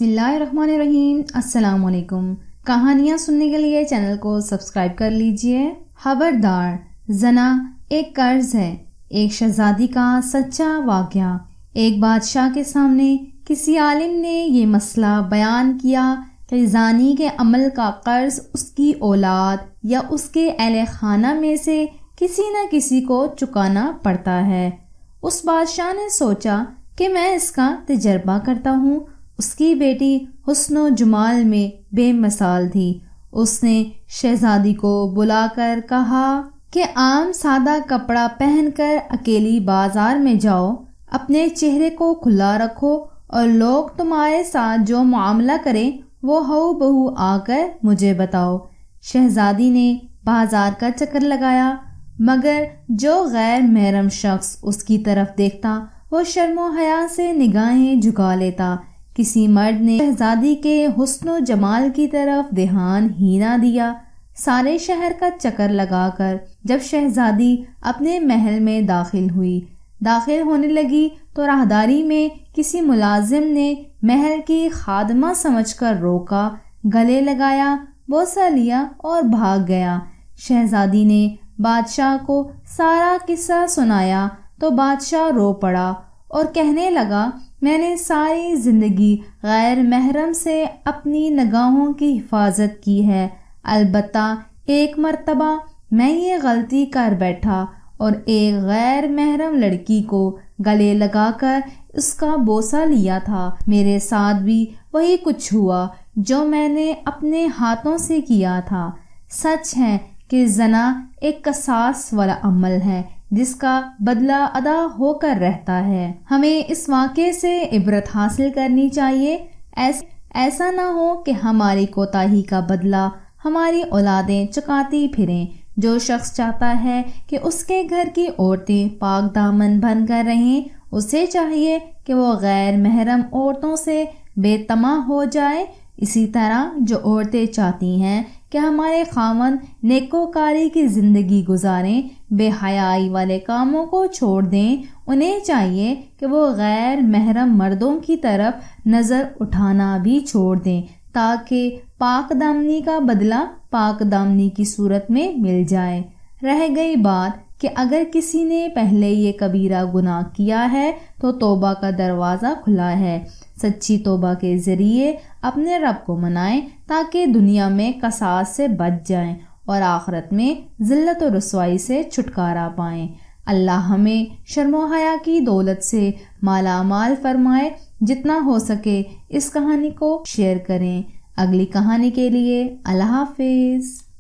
بسم اللہ الرحمن الرحیم۔ السلام علیکم۔ کہانیاں سننے کے لیے چینل کو سبسکرائب کر لیجئے۔ خبردار، زنا ایک قرض ہے۔ ایک شہزادی کا سچا واقعہ۔ ایک بادشاہ کے سامنے کسی عالم نے یہ مسئلہ بیان کیا کہ زانی کے عمل کا قرض اس کی اولاد یا اس کے اہل خانہ میں سے کسی نہ کسی کو چکانا پڑتا ہے۔ اس بادشاہ نے سوچا کہ میں اس کا تجربہ کرتا ہوں۔ اس کی بیٹی حسن و جمال میں بے مثال تھی۔ اس نے شہزادی کو بلا کر کہا کہ عام سادہ کپڑا پہن کر اکیلی بازار میں جاؤ، اپنے چہرے کو کھلا رکھو اور لوگ تمہارے ساتھ جو معاملہ کریں وہ ہو بہو آ کر مجھے بتاؤ۔ شہزادی نے بازار کا چکر لگایا، مگر جو غیر محرم شخص اس کی طرف دیکھتا وہ شرم و حیا سے نگاہیں جھکا لیتا۔ کسی مرد نے شہزادی کے حسن و جمال کی طرف دھیان ہی نہ دیا۔ سارے شہر کا چکر لگا کر جب شہزادی اپنے محل میں داخل ہونے لگی تو راہداری میں کسی ملازم نے محل کی خادمہ سمجھ کر روکا، گلے لگایا، بوسہ لیا اور بھاگ گیا۔ شہزادی نے بادشاہ کو سارا قصہ سنایا تو بادشاہ رو پڑا اور کہنے لگا، میں نے ساری زندگی غیر محرم سے اپنی نگاہوں کی حفاظت کی ہے، البتہ ایک مرتبہ میں یہ غلطی کر بیٹھا اور ایک غیر محرم لڑکی کو گلے لگا کر اس کا بوسہ لیا تھا۔ میرے ساتھ بھی وہی کچھ ہوا جو میں نے اپنے ہاتھوں سے کیا تھا۔ سچ ہے کہ زنا ایک قصاص والا عمل ہے جس کا بدلہ ادا ہو کر رہتا ہے۔ ہمیں اس واقعے سے عبرت حاصل کرنی چاہیے۔ ایسا نہ ہو کہ ہماری کوتاہی کا بدلہ ہماری اولادیں چکاتی پھریں۔ جو شخص چاہتا ہے کہ اس کے گھر کی عورتیں پاک دامن بن کر رہیں، اسے چاہیے کہ وہ غیر محرم عورتوں سے بے طمع ہو جائے۔ اسی طرح جو عورتیں چاہتی ہیں کہ ہمارے خاوند نیکوکاری کی زندگی گزاریں، بے حیائی والے کاموں کو چھوڑ دیں، انہیں چاہیے کہ وہ غیر محرم مردوں کی طرف نظر اٹھانا بھی چھوڑ دیں تاکہ پاک دامنی کا بدلہ پاک دامنی کی صورت میں مل جائے۔ رہ گئی بات کہ اگر کسی نے پہلے یہ کبیرہ گناہ کیا ہے تو توبہ کا دروازہ کھلا ہے۔ سچی توبہ کے ذریعے اپنے رب کو منائیں تاکہ دنیا میں قصاص سے بچ جائیں اور آخرت میں ذلت و رسوائی سے چھٹکارا پائیں۔ اللہ ہمیں شرم و حیا کی دولت سے مالا مال فرمائے۔ جتنا ہو سکے اس کہانی کو شیئر کریں۔ اگلی کہانی کے لیے اللہ حافظ۔